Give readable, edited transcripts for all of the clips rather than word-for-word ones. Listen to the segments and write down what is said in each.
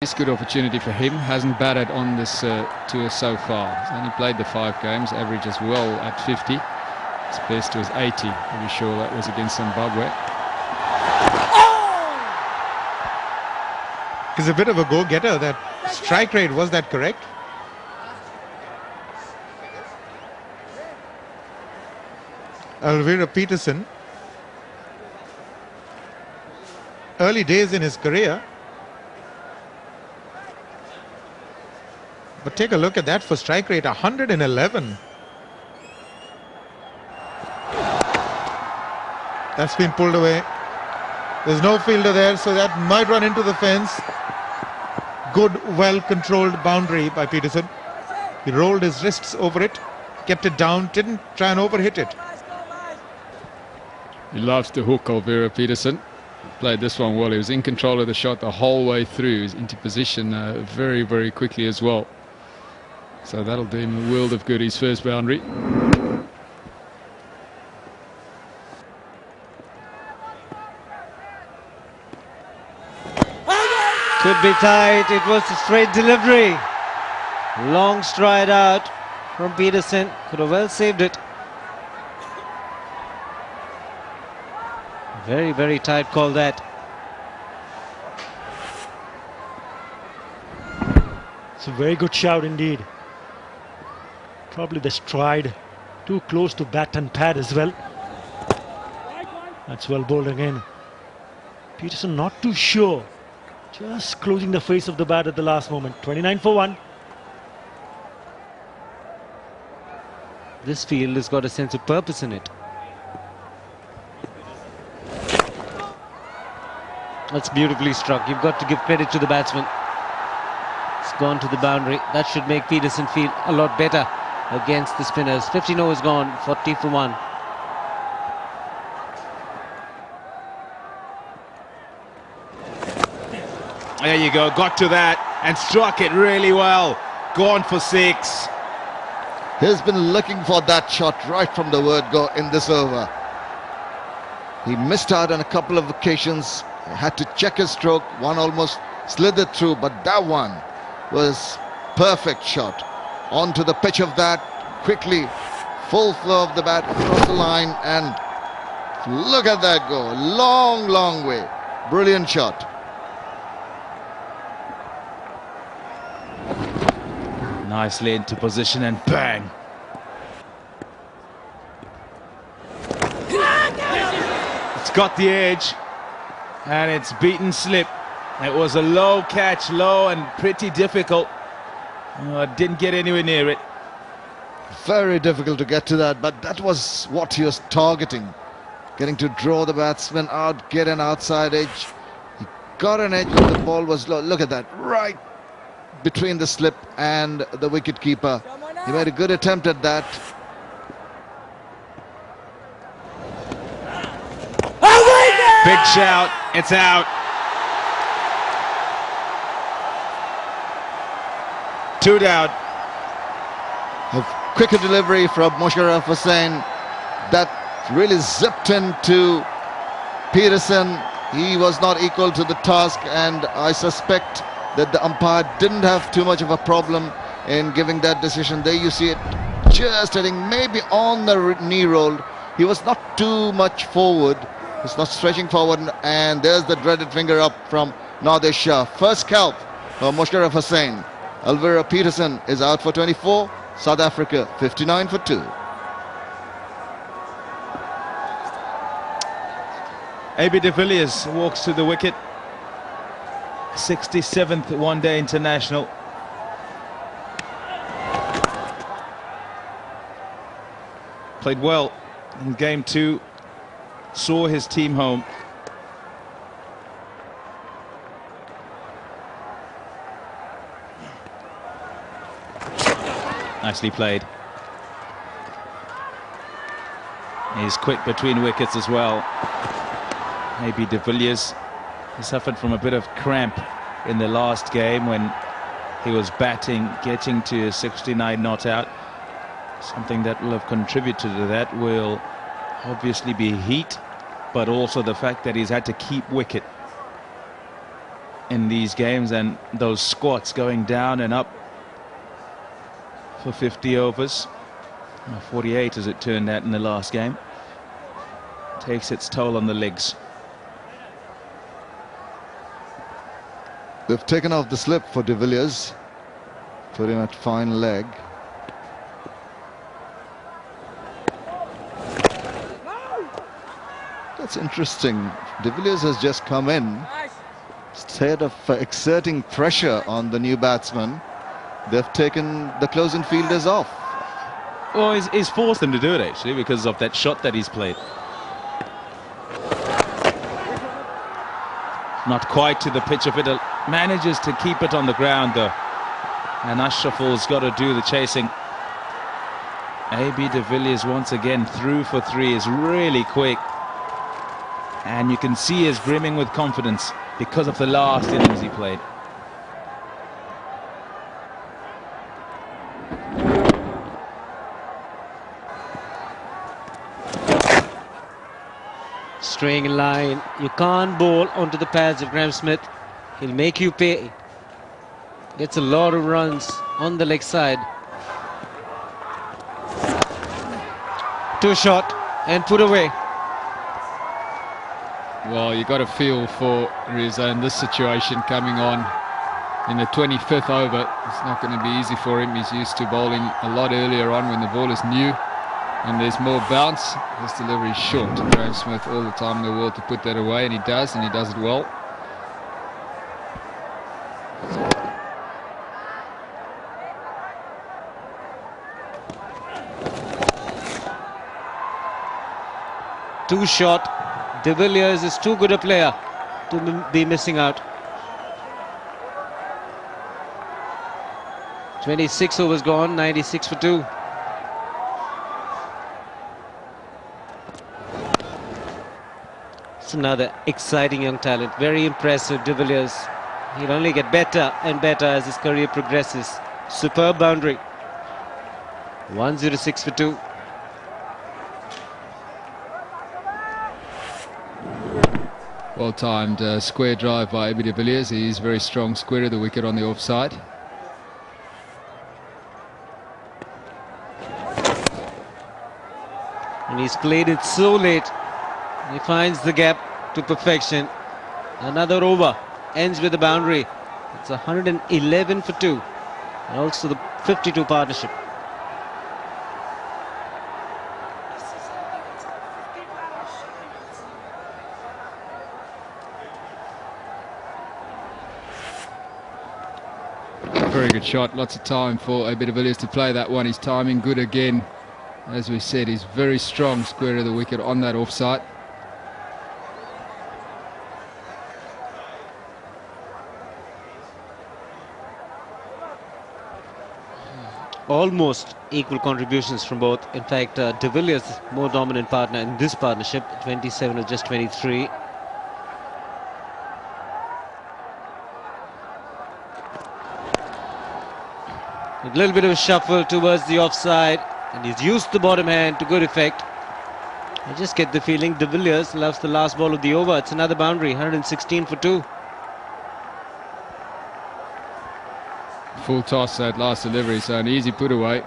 It's a good opportunity for him. Hasn't batted on this tour so far. He's only played the 5 games, average as well at 50. His best was 80. Pretty sure that was against Zimbabwe. He's a bit of a go-getter. That strike rate, was that correct? Alvira Peterson, early days in his career, but take a look at that for strike rate, 111. That's been pulled away. There's no fielder there, so that might run into the fence. Good, well-controlled boundary by Peterson. He rolled his wrists over it, kept it down, didn't try and overhit it. He loves to hook, Alvira Peterson. Played this one well. He was in control of the shot the whole way through. He was into position very, very quickly as well. So that'll do him a world of good, his first boundary. Could be tight. It was a straight delivery. Long stride out from Peterson. Could have well saved it. Very, very tight call that. It's a very good shout indeed. Probably the stride too close to bat and pad as well. That's well bowled again. Peterson not too sure. Just closing the face of the bat at the last moment. 29 for 1. This field has got a sense of purpose in it. That's beautifully struck. You've got to give credit to the batsman. It's gone to the boundary. That should make Peterson feel a lot better against the spinners. 15 overs gone, 40 for 1. There you go, got to that and struck it really well. Gone for 6. He's been looking for that shot right from the word go in this over. He missed out on a couple of occasions. Had to check his stroke. One almost slithered through, but that one was perfect shot. Onto the pitch of that, quickly, full flow of the bat across the line, and look at that go. Long, long way. Brilliant shot. Nicely into position and bang. It's got the edge and it's beaten slip. It was a low catch, low and pretty difficult. Didn't get anywhere near it. Very difficult to get to that, but that was what he was targeting. Getting to draw the batsman out, get an outside edge. He got an edge, the ball was low. Look at that, right between the slip and the wicket keeper. He made a good attempt at that. Big shout, it's out. 2 down. A quicker delivery from Musharraf Hussain that really zipped into Peterson. He was not equal to the task, and I suspect that the umpire didn't have too much of a problem in giving that decision. There you see it just hitting maybe on the knee roll. He was not too much forward. He's not stretching forward, and there's the dreaded finger up from Nadir Shah. First scalp for Musharraf Hussain. Alvira Peterson is out for 24. South Africa 59 for 2. AB de Villiers walks to the wicket. 67th one-day international. Played well in game 2. Saw his team home. Nicely played. He's quick between wickets as well. Maybe de Villiers. He suffered from a bit of cramp in the last game when he was batting, getting to a 69 not out. Something that will have contributed to that will obviously be heat, but also the fact that he's had to keep wicket in these games, and those squats going down and up for 50 overs. 48 as it turned out in the last game. Takes its toll on the legs. They've taken off the slip for de Villiers. Put him at fine leg. That's interesting. De Villiers has just come in. Instead of exerting pressure on the new batsman, they've taken the closing fielders off. Well, he's forced them to do it actually because of that shot that he's played. Not quite to the pitch of it. Manages to keep it on the ground though. And Ashraful's got to do the chasing. AB de Villiers once again through for 3 is really quick. And you can see he's brimming with confidence because of the last innings he played. Straying in line. You can't bowl onto the pads of Graham Smith. He'll make you pay. Gets a lot of runs on the leg side. Two shot and put away. Well, you got a feel for Riza in this situation coming on in the 25th over. It's not going to be easy for him. He's used to bowling a lot earlier on when the ball is new and there's more bounce. His delivery is short. Graham Smith all the time in the world to put that away, and he does it well. Two shot. De Villiers is too good a player to be missing out. 26 overs gone, 96 for 2. It's another exciting young talent, very impressive. De Villiers, he'll only get better and better as his career progresses. Superb boundary. 106 for 2. Well-timed square drive by AB de Villiers. He's very strong square of the wicket on the offside. And he's played it so late. He finds the gap to perfection. Another over ends with a boundary. It's 111 for 2. And also the 52 partnership. Very good shot. Lots of time for AB de Villiers to play that one. His timing good again. As we said, he's very strong square of the wicket on that offside. Almost equal contributions from both. In fact, de Villiers more dominant partner in this partnership. 27 or just 23. A little bit of a shuffle towards the offside, and he's used the bottom hand to good effect. I just get the feeling de Villiers loves the last ball of the over. It's another boundary, 116 for 2. Full toss that last delivery, so an easy put away.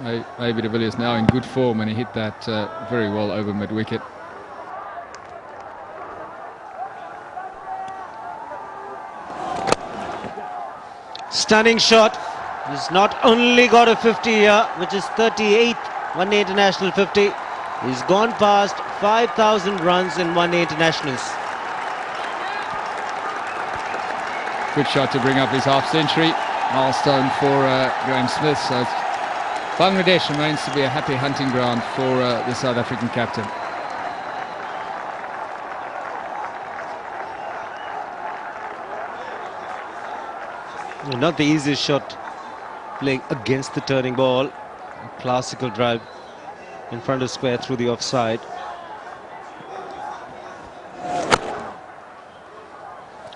AB de Villiers now in good form, and he hit that very well over mid-wicket. Stunning shot. He's not only got a 50 here, which is 38th one-day international 50. He's gone past 5,000 runs in one-day internationals. Good shot to bring up his half-century. Milestone for Graham Smith. So Bangladesh remains to be a happy hunting ground for the South African captain. Not the easiest shot, playing against the turning ball. A classical drive in front of square through the offside.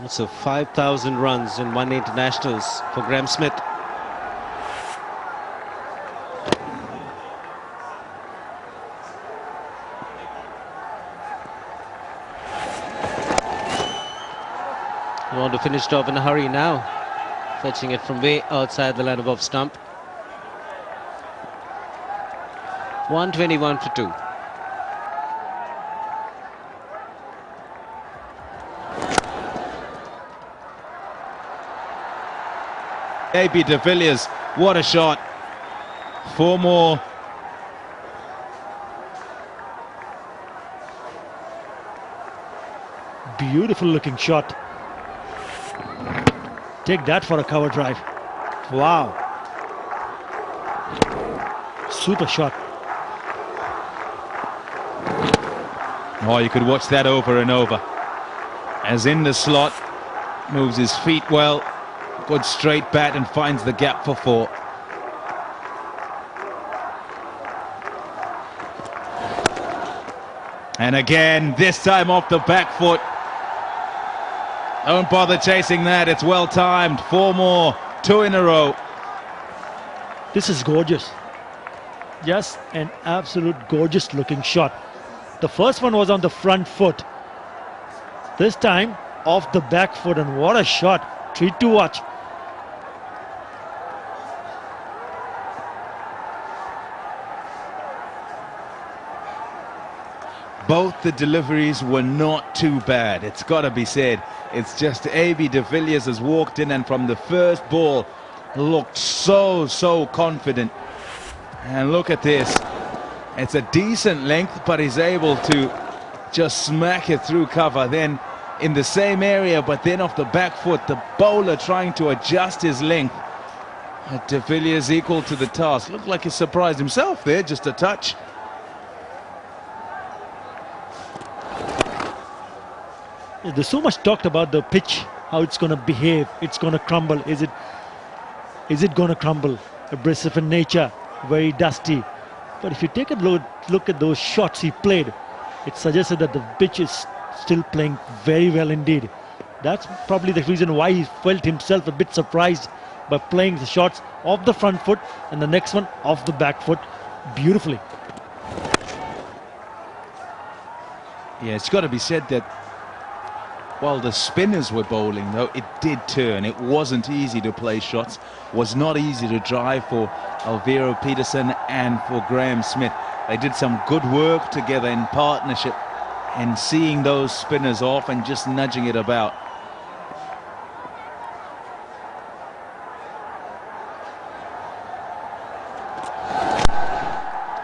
Also 5,000 runs in one-day internationals for Graham Smith. want to finish it off in a hurry now. Fetching it from way outside the line of off stump. 121 for 2. AB de Villiers, what a shot. 4 more. Beautiful looking shot. Take that for a cover drive. Wow. Super shot. Oh, you could watch that over and over. As in the slot, moves his feet well. Good straight bat and finds the gap for 4. And again, this time off the back foot. Don't bother chasing that, it's well timed. 4 more, 2 in a row. This is gorgeous. Just an absolute gorgeous looking shot. The first one was on the front foot. This time off the back foot, and what a shot. Treat to watch. Both the deliveries were not too bad, it's got to be said. It's just AB de Villiers has walked in and from the first ball looked so confident. And look at this. It's a decent length, but he's able to just smack it through cover. Then in the same area, but then off the back foot, the bowler trying to adjust his length. De Villiers equal to the task. Looked like he surprised himself there, just a touch. There's so much talked about the pitch, how it's going to behave, it's going to crumble. Is it going to crumble? Abrasive in nature, very dusty. But if you take a look at those shots he played, it suggested that the pitch is still playing very well indeed. That's probably the reason why he felt himself a bit surprised by playing the shots off the front foot and the next one off the back foot beautifully. Yeah, it's got to be said that while the spinners were bowling, though, it did turn. It wasn't easy to play shots, was not easy to drive for Alvaro Peterson and for Graham Smith. They did some good work together in partnership and seeing those spinners off and just nudging it about.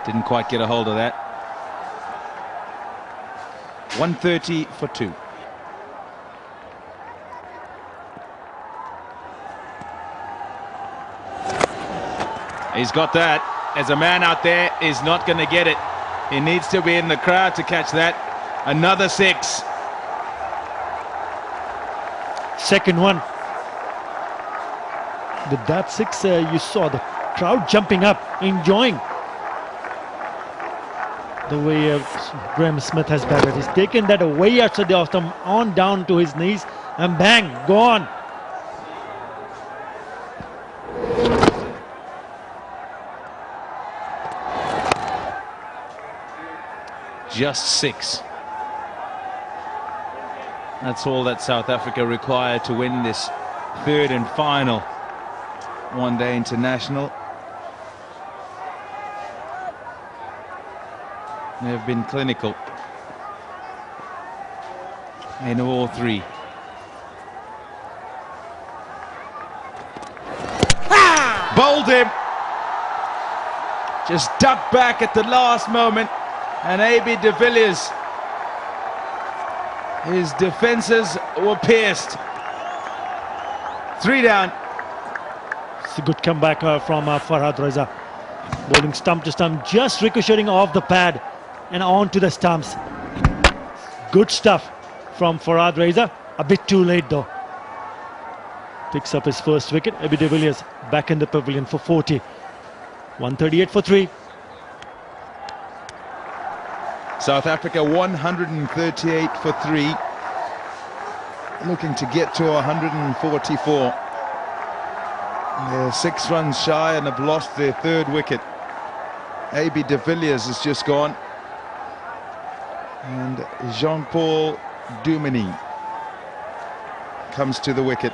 Didn't quite get a hold of that. 130 for 2. He's got that. As a man out there is not going to get it. He needs to be in the crowd to catch that. Another 6. Second one. With that 6, you saw the crowd jumping up, enjoying the way Graham Smith has batted. He's taken that away outside the off stump, on down to his knees, and bang, gone. Just 6. That's all that South Africa required to win this third and final one-day international. They've been clinical in all 3. Bowled him. Just ducked back at the last moment. And AB de Villiers, his defences were pierced. 3 down. It's a good comeback from Farhad Reza. Bowling stump to stump, just ricocheting off the pad and on to the stumps. Good stuff from Farhad Reza. A bit too late though. Picks up his first wicket. AB de Villiers back in the pavilion for 40. 138 for 3. South Africa 138 for 3, looking to get to 144. They're 6 runs shy and have lost their 3rd wicket. AB de Villiers has just gone, and Jean-Paul Duminy. comes to the wicket.